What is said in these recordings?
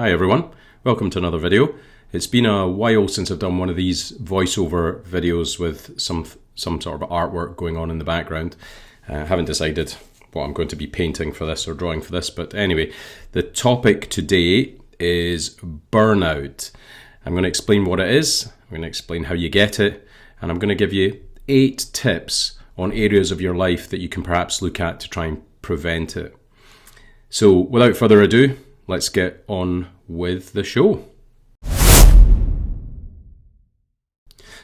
Hi everyone, welcome to another video. It's been a while since I've done one of these voiceover videos with some sort of artwork going on in the background. I haven't decided what I'm going to be painting for this or drawing for this, but anyway, the topic today is burnout. I'm going to explain what it is, I'm going to explain how you get it, and I'm going to give you 8 tips on areas of your life that you can perhaps look at to try and prevent it. So without further ado, let's get on with the show.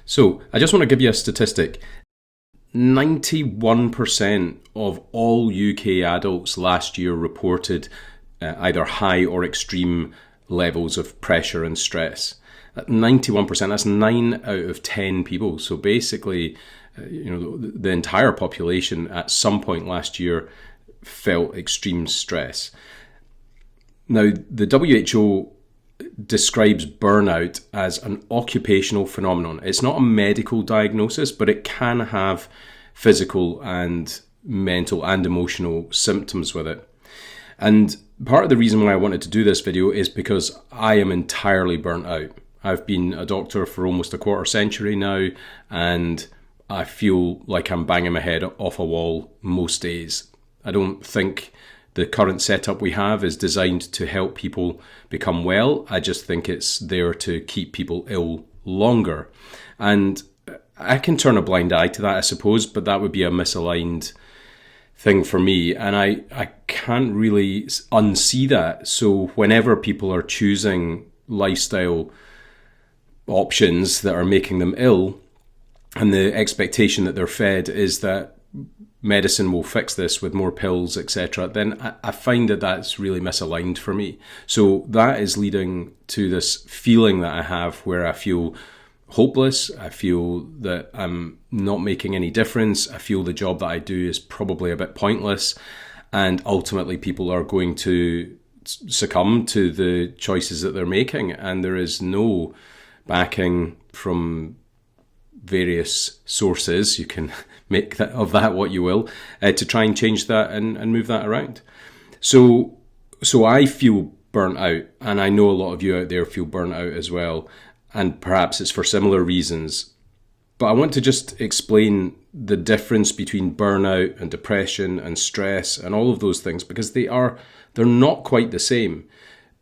So I just want to give you a statistic. 91% of all UK adults last year reported either high or extreme levels of pressure and stress. 91%, that's 9 out of 10 people. So basically, the entire population at some point last year felt extreme stress. Now, the WHO describes burnout as an occupational phenomenon. It's not a medical diagnosis, but it can have physical and mental and emotional symptoms with it. And part of the reason why I wanted to do this video is because I am entirely burnt out. I've been a doctor for almost a quarter century now, and I feel like I'm banging my head off a wall most days. I don't think the current setup we have is designed to help people become well. I just think it's there to keep people ill longer. And I can turn a blind eye to that, I suppose, but that would be a misaligned thing for me. And I can't really unsee that. So whenever people are choosing lifestyle options that are making them ill, and the expectation that they're fed is that medicine will fix this with more pills, etc., then I find that that's really misaligned for me. So that is leading to this feeling that I have where I feel hopeless, I feel that I'm not making any difference, I feel the job that I do is probably a bit pointless, and ultimately people are going to succumb to the choices that they're making, and there is no backing from various sources, you can make of that what you will, to try and change that and move that around. So I feel burnt out, and I know a lot of you out there feel burnt out as well, and perhaps it's for similar reasons. But I want to just explain the difference between burnout and depression and stress and all of those things, because they're not quite the same.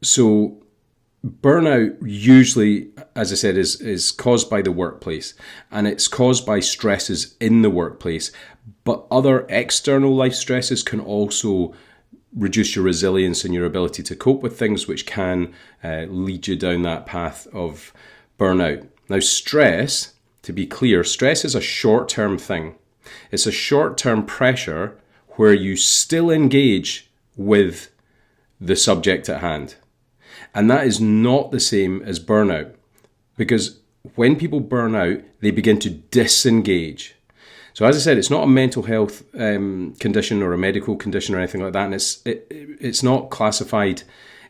So burnout usually, as I said, is caused by the workplace, and it's caused by stresses in the workplace. But other external life stresses can also reduce your resilience and your ability to cope with things, which can lead you down that path of burnout. Now, stress, to be clear, stress is a short-term thing. It's a short-term pressure where you still engage with the subject at hand. And that is not the same as burnout, because when people burn out, they begin to disengage. So as I said, it's not a mental health condition or a medical condition or anything like that, and it's not classified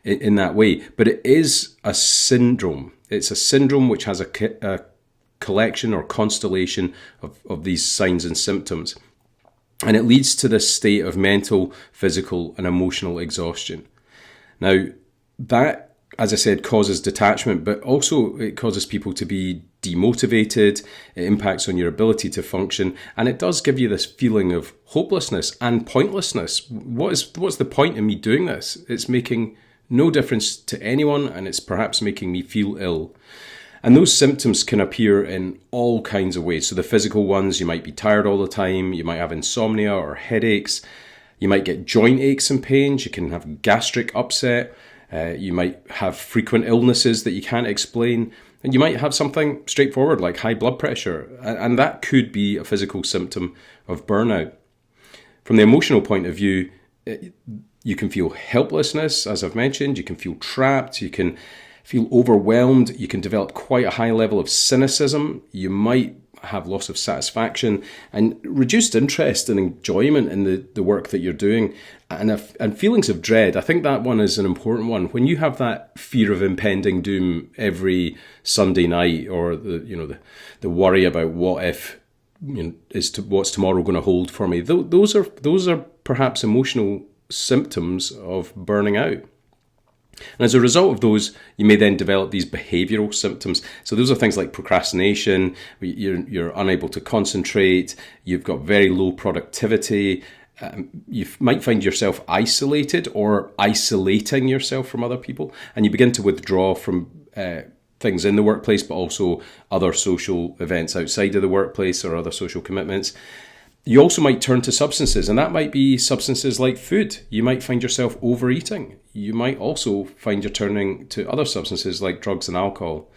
in that way, but it is a syndrome. It's a syndrome which has a collection or constellation of these signs and symptoms. And it leads to this state of mental, physical, and emotional exhaustion. Now, that, as I said, causes detachment, but also it causes people to be demotivated. It impacts on your ability to function, and it does give you this feeling of hopelessness and pointlessness. What's the point in me doing this? It's making no difference to anyone, and it's perhaps making me feel ill. And those symptoms can appear in all kinds of ways. So the physical ones, you might be tired all the time, you might have insomnia or headaches, you might get joint aches and pains, you can have gastric upset, you might have frequent illnesses that you can't explain, and you might have something straightforward like high blood pressure, and that could be a physical symptom of burnout. From the emotional point of view, you can feel helplessness, as I've mentioned, you can feel trapped, you can feel overwhelmed, you can develop quite a high level of cynicism, you might have loss of satisfaction and reduced interest and enjoyment in the work that you're doing, and feelings of dread. I think that one is an important one. When you have that fear of impending doom every Sunday night, or the worry about what if, what's tomorrow going to hold for me, those are perhaps emotional symptoms of burning out. And as a result of those, you may then develop these behavioral symptoms. So those are things like procrastination, you're unable to concentrate, you've got very low productivity, you might find yourself isolated or isolating yourself from other people, and you begin to withdraw from things in the workplace, but also other social events outside of the workplace or other social commitments. You also might turn to substances, and that might be substances like food. You might find yourself overeating. You might also find you're turning to other substances like drugs and alcohol.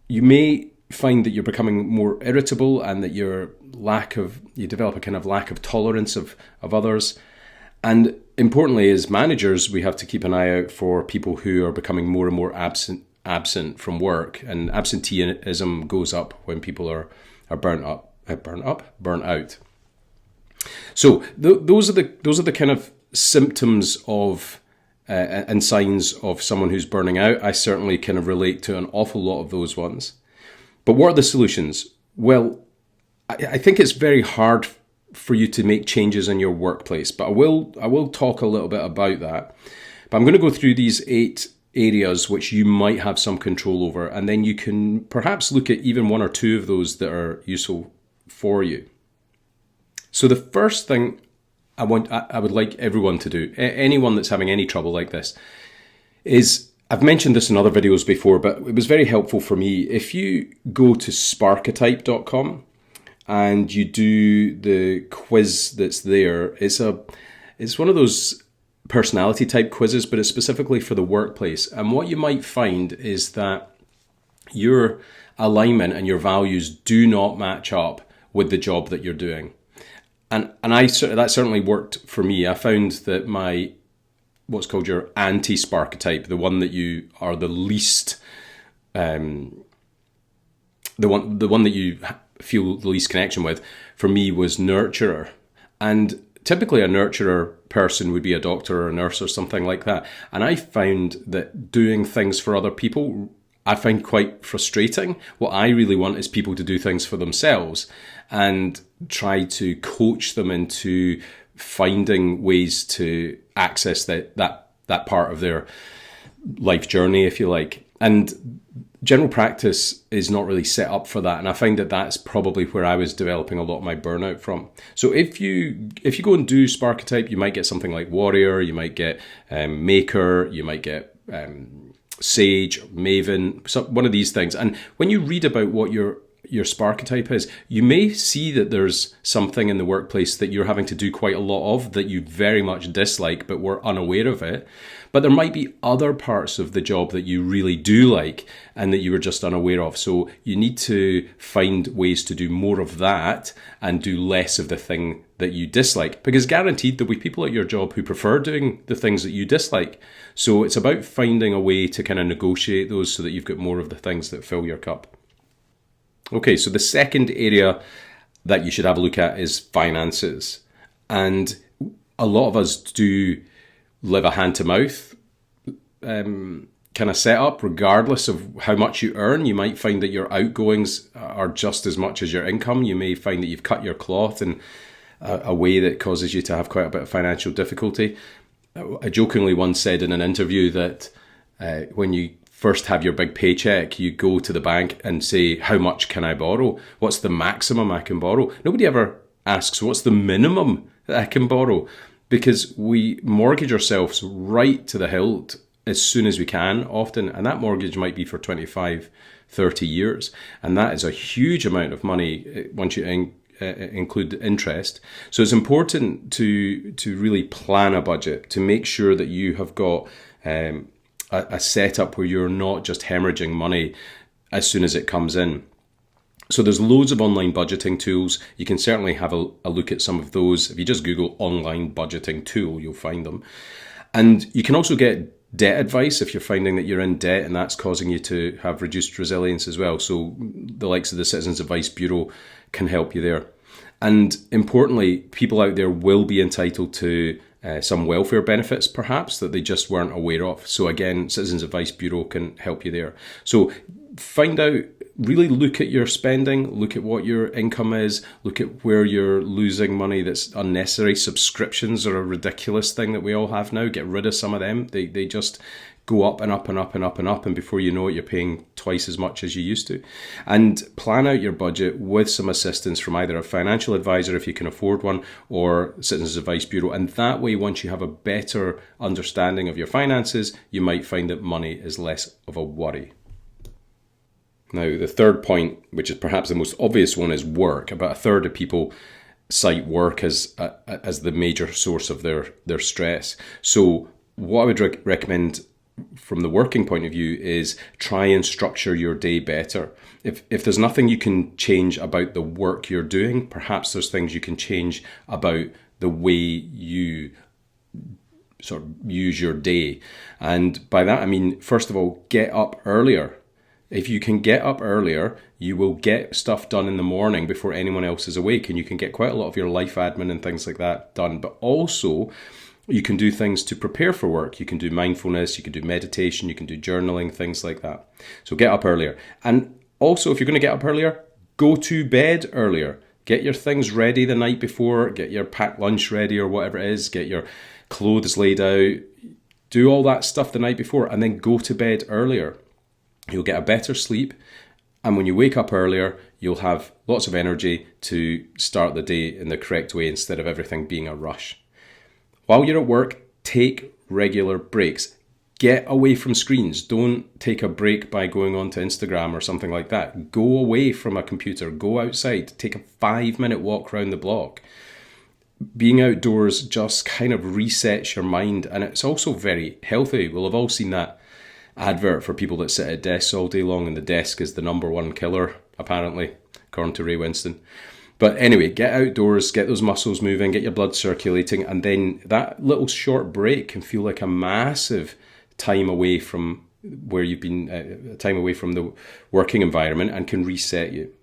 You may find that you're becoming more irritable and that you develop a kind of lack of tolerance of others. And importantly, as managers, we have to keep an eye out for people who are becoming more and more absent from work, and absenteeism goes up when people are burnt out. So those are the kind of symptoms of and signs of someone who's burning out. I certainly kind of relate to an awful lot of those ones. But what are the solutions? Well, I think it's very hard for you to make changes in your workplace, but I will talk a little bit about that. But I'm going to go through these 8 areas which you might have some control over, and then you can perhaps look at even 1 or 2 of those that are useful for you. So the first thing I would like everyone to do, anyone that's having any trouble like this, is, I've mentioned this in other videos before, but it was very helpful for me. If you go to sparketype.com and you do the quiz that's there, it's one of those personality type quizzes, but it's specifically for the workplace. And what you might find is that your alignment and your values do not match up with the job that you're doing. And that certainly worked for me. I found that my what's called your anti-sparketype, the one that you are the least, the one that you feel the least connection with, for me was nurturer. And typically a nurturer person would be a doctor or a nurse or something like that. And I found that doing things for other people, I find quite frustrating. What I really want is people to do things for themselves and try to coach them into finding ways to access that part of their life journey, if you like. And general practice is not really set up for that. And I find that that's probably where I was developing a lot of my burnout from. So if you go and do Sparketype, you might get something like Warrior, you might get Maker, you might get Sage, Maven, one of these things. And when you read about what your Sparketype is, you may see that there's something in the workplace that you're having to do quite a lot of that you very much dislike, but were unaware of it. But there might be other parts of the job that you really do like and that you were just unaware of. So you need to find ways to do more of that and do less of the thing that you dislike, because guaranteed there'll be people at your job who prefer doing the things that you dislike. So it's about finding a way to kind of negotiate those so that you've got more of the things that fill your cup. Okay, so the second area that you should have a look at is finances. And a lot of us do live a hand-to-mouth kind of setup, regardless of how much you earn. You might find that your outgoings are just as much as your income. You may find that you've cut your cloth in a way that causes you to have quite a bit of financial difficulty. I jokingly once said in an interview that when you first have your big paycheck, you go to the bank and say, how much can I borrow? What's the maximum I can borrow? Nobody ever asks, what's the minimum that I can borrow? Because we mortgage ourselves right to the hilt as soon as we can, often, and that mortgage might be for 25, 30 years. And that is a huge amount of money once you include the interest. So it's important to really plan a budget, to make sure that you have got a setup where you're not just hemorrhaging money as soon as it comes in. So there's loads of online budgeting tools. You can certainly have a look at some of those. If you just Google online budgeting tool, you'll find them. And you can also get debt advice if you're finding that you're in debt and that's causing you to have reduced resilience as well. So the likes of the Citizens Advice Bureau can help you there. And importantly, people out there will be entitled to some welfare benefits, perhaps, that they just weren't aware of. So again, Citizens Advice Bureau can help you there. So find out really look at your spending, look at what your income is, look at where you're losing money that's unnecessary. Subscriptions are a ridiculous thing that we all have now. Get rid of some of them. They just go up and up and up and up and up, and before you know it, you're paying twice as much as you used to. And plan out your budget with some assistance from either a financial advisor, if you can afford one, or Citizens Advice Bureau. And that way, once you have a better understanding of your finances, you might find that money is less of a worry. Now, the third point, which is perhaps the most obvious one, is work. About a third of people cite work as the major source of their stress. So what I would recommend from the working point of view is try and structure your day better. If there's nothing you can change about the work you're doing, perhaps there's things you can change about the way you sort of use your day. And by that I mean, first of all, get up earlier. If you can get up earlier, you will get stuff done in the morning before anyone else is awake, and you can get quite a lot of your life admin and things like that done. But also, you can do things to prepare for work. You can do mindfulness, you can do meditation, you can do journaling, things like that. So get up earlier. And also, if you're going to get up earlier, go to bed earlier. Get your things ready the night before, get your packed lunch ready or whatever it is, get your clothes laid out, do all that stuff the night before, and then go to bed earlier. You'll get a better sleep, and when you wake up earlier, you'll have lots of energy to start the day in the correct way instead of everything being a rush. While you're at work, take regular breaks. Get away from screens. Don't take a break by going onto Instagram or something like that. Go away from a computer. Go outside. Take a 5-minute walk around the block. Being outdoors just kind of resets your mind, and it's also very healthy. We'll have all seen that advert for people that sit at desks all day long, and the desk is the number one killer, apparently, according to Ray Winston. But anyway, get outdoors, get those muscles moving, get your blood circulating, and then that little short break can feel like a massive time away from where you've been, time away from the working environment, and can reset you.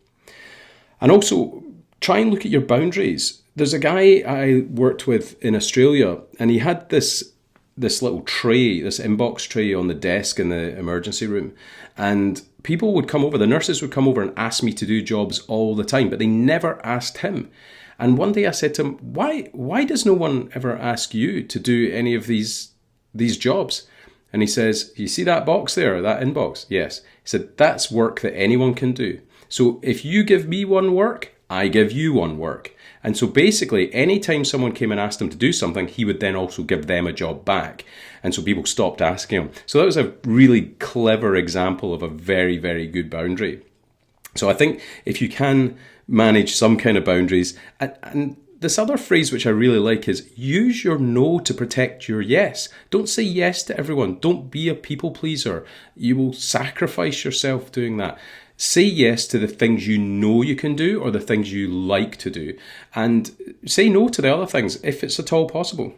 And also, try and look at your boundaries. There's a guy I worked with in Australia, and he had this little tray, this inbox tray on the desk in the emergency room. And people would come over, the nurses would come over and ask me to do jobs all the time, but they never asked him. And one day I said to him, why does no one ever ask you to do any of these jobs? And he says, you see that box there, that inbox? Yes. He said, that's work that anyone can do. So if you give me one work, I give you one work. And so basically, anytime someone came and asked him to do something, he would then also give them a job back. And so people stopped asking him. So that was a really clever example of a very, very good boundary. So I think if you can manage some kind of boundaries, and this other phrase which I really like is use your no to protect your yes. Don't say yes to everyone. Don't be a people pleaser. You will sacrifice yourself doing that. Say yes to the things you know you can do or the things you like to do, and say no to the other things if it's at all possible.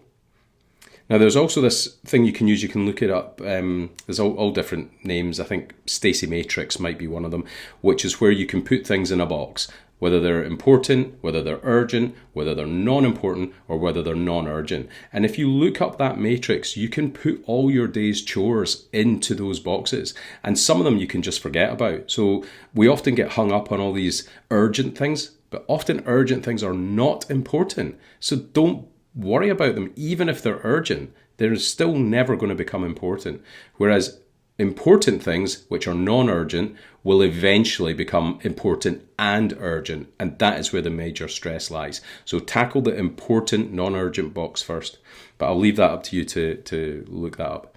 Now, there's also this thing you can use. You can look it up. There's all different names. I think Stacy Matrix might be one of them, which is where you can put things in a box, whether they're important, whether they're urgent, whether they're non-important, or whether they're non-urgent. And if you look up that matrix, you can put all your day's chores into those boxes. And some of them you can just forget about. So we often get hung up on all these urgent things, but often urgent things are not important. So don't worry about them. Even if they're urgent, they're still never going to become important. Whereas important things, which are non-urgent, will eventually become important and urgent. And that is where the major stress lies. So tackle the important, non-urgent box first. But I'll leave that up to you to look that up.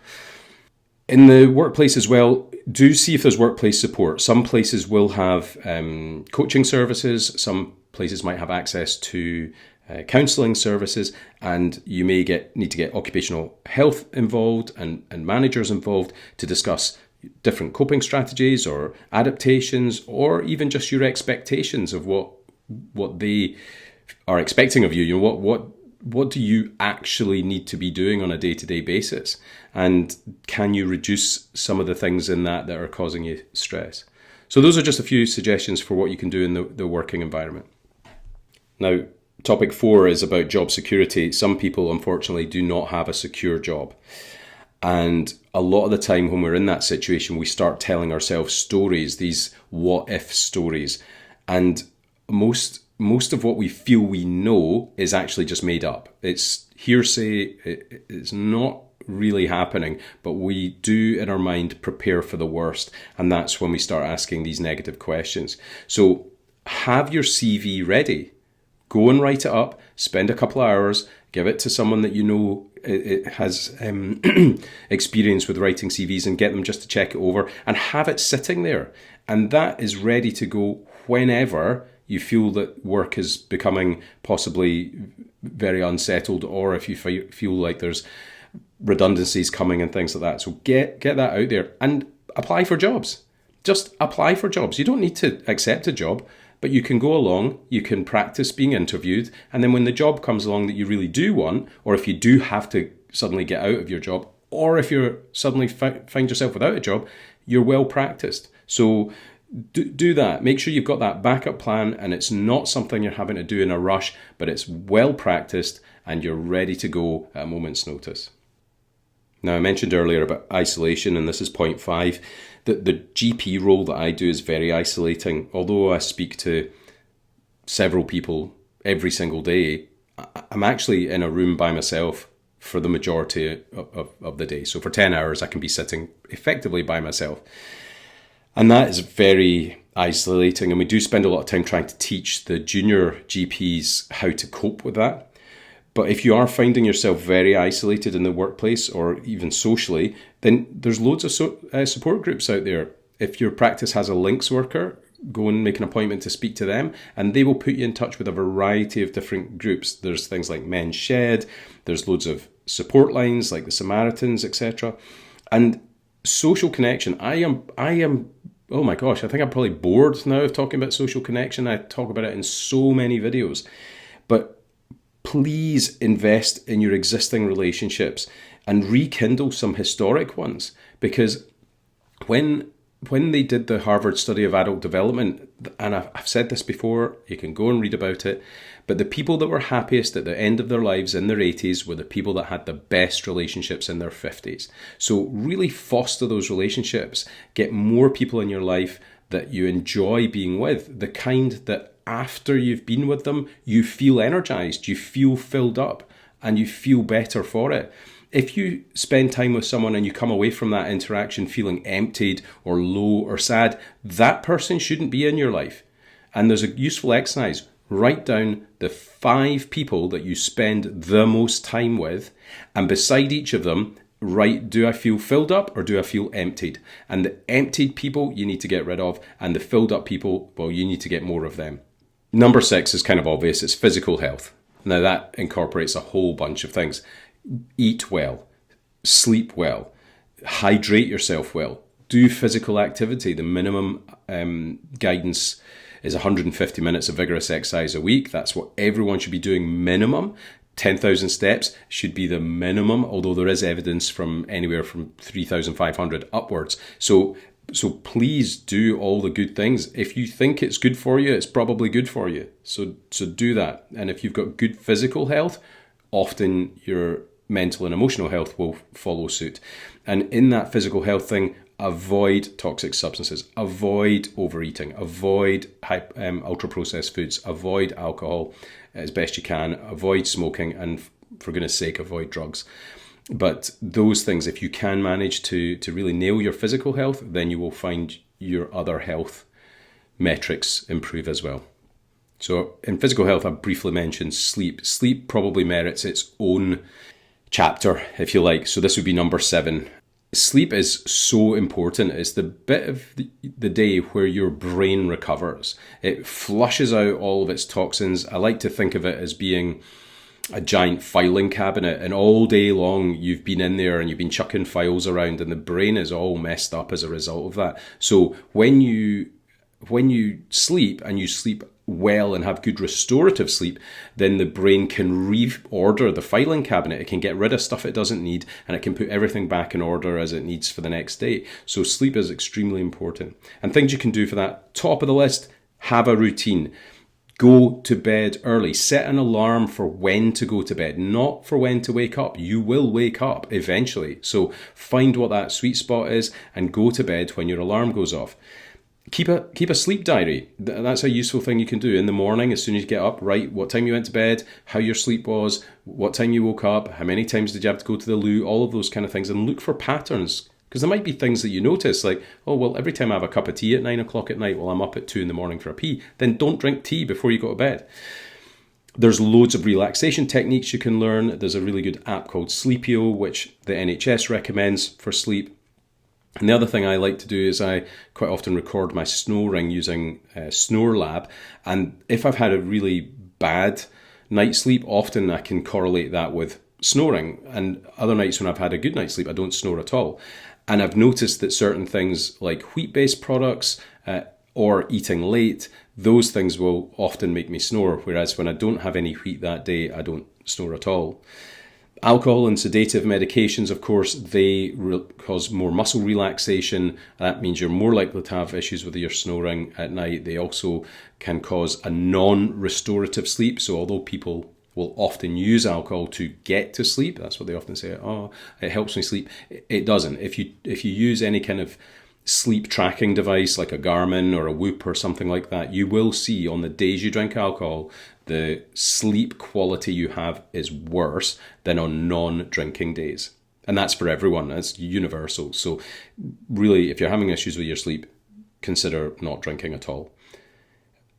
In the workplace as well, do see if there's workplace support. Some places will have coaching services. Some places might have access to counselling services, and you may need to get occupational health involved and managers involved to discuss different coping strategies or adaptations, or even just your expectations of what they are expecting of you. You know, what do you actually need to be doing on a day-to-day basis, and can you reduce some of the things in that are causing you stress? So those are just a few suggestions for what you can do in the working environment. Now, topic 4 is about job security. Some people, unfortunately, do not have a secure job. And a lot of the time when we're in that situation, we start telling ourselves stories, these what if stories. And most of what we feel we know is actually just made up. It's hearsay. It's not really happening, but we do in our mind prepare for the worst. And that's when we start asking these negative questions. So have your CV ready. Go and write it up, spend a couple of hours, give it to someone that you know it has experience with writing CVs, and get them just to check it over and have it sitting there. And that is ready to go whenever you feel that work is becoming possibly very unsettled, or if you feel like there's redundancies coming and things like that. So get that out there and apply for jobs. Just apply for jobs. You don't need to accept a job, but you can go along, you can practice being interviewed, and then when the job comes along that you really do want, or if you do have to suddenly get out of your job, or if you're suddenly find yourself without a job, you're well practiced. So do that. Make sure you've got that backup plan, and it's not something you're having to do in a rush, but it's well practiced and you're ready to go at a moment's notice. Now, I mentioned earlier about isolation, and this is point 5. The GP role that I do is very isolating. Although I speak to several people every single day, I'm actually in a room by myself for the majority of the day. So for 10 hours, I can be sitting effectively by myself. And that is very isolating. And we do spend a lot of time trying to teach the junior GPs how to cope with that. But if you are finding yourself very isolated in the workplace or even socially, then there's loads of support groups out there. If your practice has a links worker, go and make an appointment to speak to them, and they will put you in touch with a variety of different groups. There's things like Men's Shed, there's loads of support lines like the Samaritans, etc. And social connection, I am, oh my gosh, I think I'm probably bored now of talking about social connection. I talk about it in so many videos. But please invest in your existing relationships and rekindle some historic ones, because when they did the Harvard study of adult development, and I've said this before, you can go and read about it, but the people that were happiest at the end of their lives in their 80s were the people that had the best relationships in their 50s. So really foster those relationships. Get more people in your life that you enjoy being with, the kind that after you've been with them, you feel energized, you feel filled up, and you feel better for it. If you spend time with someone and you come away from that interaction feeling emptied or low or sad, that person shouldn't be in your life. And there's a useful exercise. Write down the 5 people that you spend the most time with, and beside each of them, write, do I feel filled up or do I feel emptied? And the emptied people you need to get rid of, and the filled up people, well, you need to get more of them. Number 6 is kind of obvious. It's physical health. Now that incorporates a whole bunch of things. Eat well, sleep well, hydrate yourself well, do physical activity. The minimum guidance is 150 minutes of vigorous exercise a week. That's what everyone should be doing minimum. 10,000 steps should be the minimum, although there is evidence from anywhere from 3,500 upwards. So please do all the good things. If you think it's good for you, it's probably good for you. So do that. And if you've got good physical health, often your mental and emotional health will follow suit. And in that physical health thing, avoid toxic substances, avoid overeating, avoid ultra-processed foods, avoid alcohol as best you can, avoid smoking, and for goodness sake, avoid drugs. But those things, if you can manage to really nail your physical health, then you will find your other health metrics improve as well. So in physical health, I briefly mentioned sleep. Sleep probably merits its own chapter, if you like. So this would be number 7. Sleep is so important. It's the bit of the day where your brain recovers. It flushes out all of its toxins. I like to think of it as being a giant filing cabinet, and all day long you've been in there and you've been chucking files around, and the brain is all messed up as a result of that. So when you sleep, and you sleep well and have good restorative sleep, then the brain can reorder the filing cabinet. It can get rid of stuff it doesn't need, and it can put everything back in order as it needs for the next day. So sleep is extremely important. And things you can do for that, top of the list, have a routine. Go to bed early. Set an alarm for when to go to bed, not for when to wake up. You will wake up eventually. So find what that sweet spot is and go to bed when your alarm goes off. Keep a sleep diary. That's a useful thing you can do in the morning. As soon as you get up, write what time you went to bed, how your sleep was, what time you woke up, how many times did you have to go to the loo, all of those kind of things, and look for patterns. Because there might be things that you notice, like, oh, well, every time I have a cup of tea at 9 o'clock at night, well, I'm up at 2 in the morning for a pee. Then don't drink tea before you go to bed. There's loads of relaxation techniques you can learn. There's a really good app called Sleepio, which the NHS recommends for sleep. And the other thing I like to do is I quite often record my snoring using Snore Lab. And if I've had a really bad night's sleep, often I can correlate that with snoring. And other nights when I've had a good night's sleep, I don't snore at all. And I've noticed that certain things like wheat-based products or eating late, those things will often make me snore. Whereas when I don't have any wheat that day, I don't snore at all. Alcohol and sedative medications, of course, they cause more muscle relaxation. That means you're more likely to have issues with your snoring at night. They also can cause a non-restorative sleep. So although people will often use alcohol to get to sleep, that's what they often say, oh, it helps me sleep. It doesn't. If you use any kind of sleep tracking device like a Garmin or a Whoop or something like that, you will see on the days you drink alcohol, the sleep quality you have is worse than on non-drinking days. And that's for everyone. That's universal. So really, if you're having issues with your sleep, consider not drinking at all.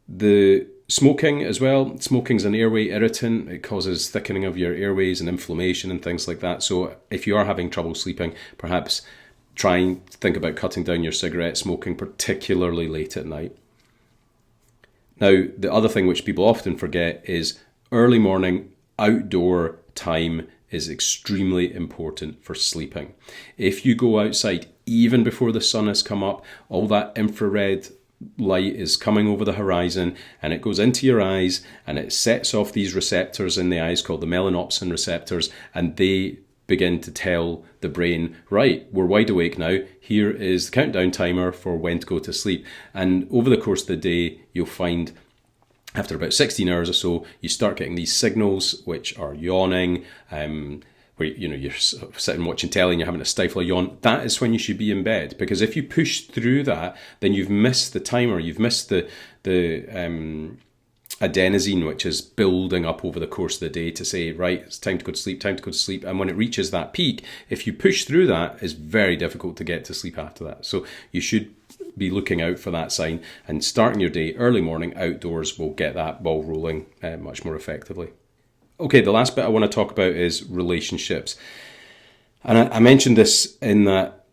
The smoking as well. Smoking's an airway irritant. It causes thickening of your airways and inflammation and things like that. So if you are having trouble sleeping, perhaps try and think about cutting down your cigarette smoking, particularly late at night. Now, the other thing which people often forget is early morning outdoor time is extremely important for sleeping. If you go outside, even before the sun has come up, all that infrared light is coming over the horizon and it goes into your eyes and it sets off these receptors in the eyes called the melanopsin receptors, and they begin to tell the brain, right, we're wide awake now. Here is the countdown timer for when to go to sleep. And over the course of the day, you'll find after about 16 hours or so, you start getting these signals which are yawning, where you're sitting watching telly and you're having to stifle a yawn. That is when you should be in bed, because if you push through that, then you've missed the timer. You've missed the adenosine, which is building up over the course of the day to say, right, it's time to go to sleep, time to go to sleep. And when it reaches that peak, if you push through that, it's very difficult to get to sleep after that. So you should be looking out for that sign, and starting your day early morning outdoors will get that ball rolling much more effectively. Okay, the last bit I want to talk about is relationships. And I mentioned this in that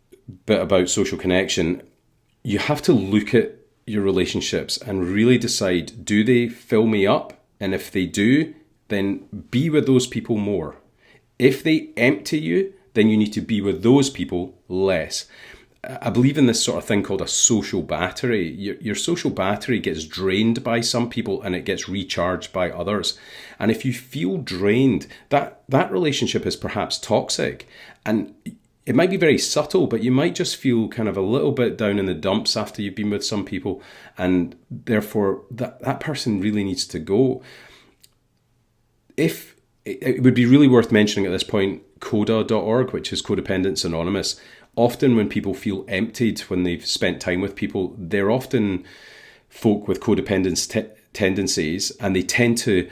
bit about social connection. You have to look at your relationships and really decide, do they fill me up? And if they do, then be with those people more. If they empty you, then you need to be with those people less. I believe in this sort of thing called a social battery. Your social battery gets drained by some people and it gets recharged by others. And if you feel drained, that relationship is perhaps toxic. And it might be very subtle, but you might just feel kind of a little bit down in the dumps after you've been with some people. And therefore, that person really needs to go. If it would be really worth mentioning at this point, coda.org, which is Codependence Anonymous. Often when people feel emptied when they've spent time with people, they're often folk with codependence tendencies, and they tend to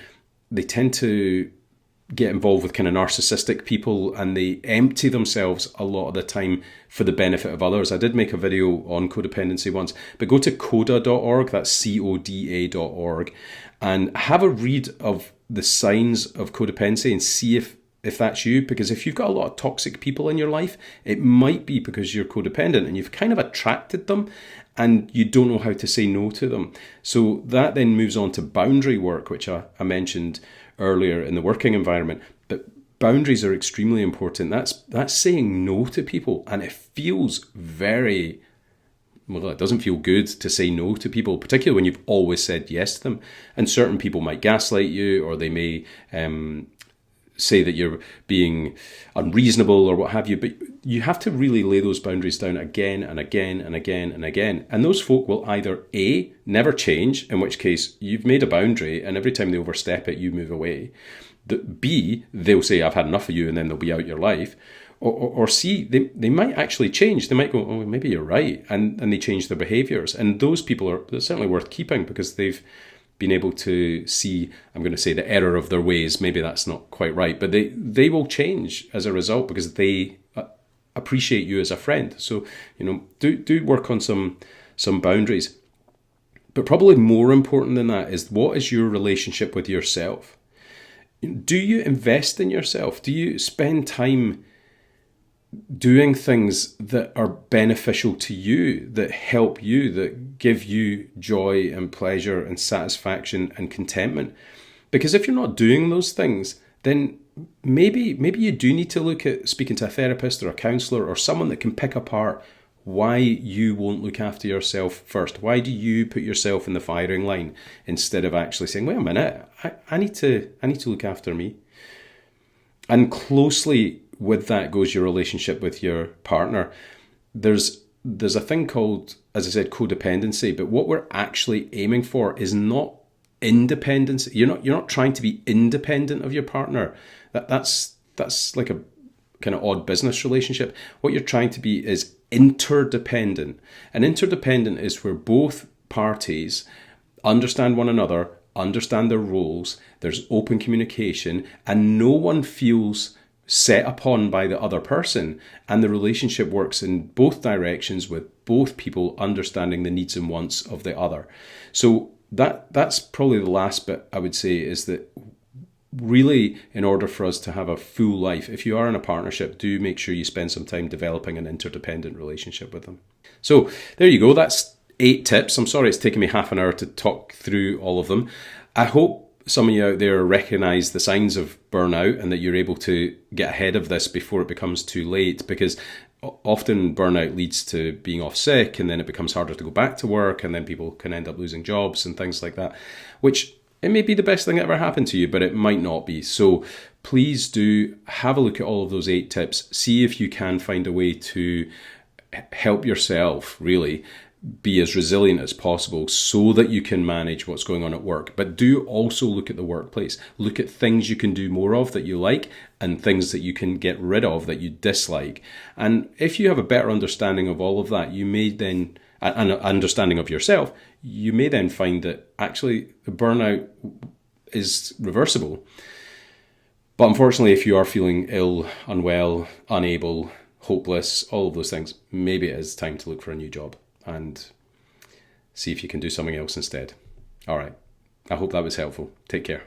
get involved with kind of narcissistic people, and they empty themselves a lot of the time for the benefit of others. I did make a video on codependency once, but go to coda.org, that's CODA.org, and have a read of the signs of codependency and see if that's you, because if you've got a lot of toxic people in your life, it might be because you're codependent and you've kind of attracted them and you don't know how to say no to them. So that then moves on to boundary work, which I mentioned earlier in the working environment. But boundaries are extremely important. That's saying no to people, and it feels very, well, it doesn't feel good to say no to people, particularly when you've always said yes to them. And certain people might gaslight you, or they may say that you're being unreasonable or what have you, but you have to really lay those boundaries down again and again and again and again. And those folk will either A, never change, in which case you've made a boundary and every time they overstep it, you move away. B, they'll say, I've had enough of you, and then they'll be out your life. Or C, they might actually change. They might go, oh, maybe you're right. And they change their behaviours. And those people are certainly worth keeping because they've been able to see, I'm going to say, the error of their ways. Maybe that's not quite right. But they will change as a result because they appreciate you as a friend. So, do work on some boundaries. But probably more important than that is, what is your relationship with yourself? Do you invest in yourself? Do you spend time doing things that are beneficial to you, that help you, that give you joy and pleasure and satisfaction and contentment? Because if you're not doing those things, then maybe you do need to look at speaking to a therapist or a counsellor or someone that can pick apart why you won't look after yourself first. Why do you put yourself in the firing line instead of actually saying, wait a minute, I need to look after me? And closely with that goes your relationship with your partner. There's a thing called, as I said, codependency, but what we're actually aiming for is not independence. You're not trying to be independent of your partner. That's like a kind of odd business relationship. What you're trying to be is interdependent. And interdependent is where both parties understand one another, understand their roles, there's open communication, and no one feels set upon by the other person, and the relationship works in both directions with both people understanding the needs and wants of the other. So that's probably the last bit I would say, is that really, in order for us to have a full life, if you are in a partnership, do make sure you spend some time developing an interdependent relationship with them. So there you go. That's 8 tips. I'm sorry it's taken me half an hour to talk through all of them. I hope some of you out there recognize the signs of burnout and that you're able to get ahead of this before it becomes too late, because often burnout leads to being off sick, and then it becomes harder to go back to work, and then people can end up losing jobs and things like that, which it may be the best thing that ever happened to you, but it might not be. So please do have a look at all of those 8 tips. See if you can find a way to help yourself really be as resilient as possible so that you can manage what's going on at work. But do also look at the workplace. Look at things you can do more of that you like, and things that you can get rid of that you dislike. And if you have a better understanding of all of that, you may then, an understanding of yourself, you may then find that actually the burnout is reversible. But unfortunately, if you are feeling ill, unwell, unable, hopeless, all of those things, maybe it is time to look for a new job and see if you can do something else instead. All right. I hope that was helpful. Take care.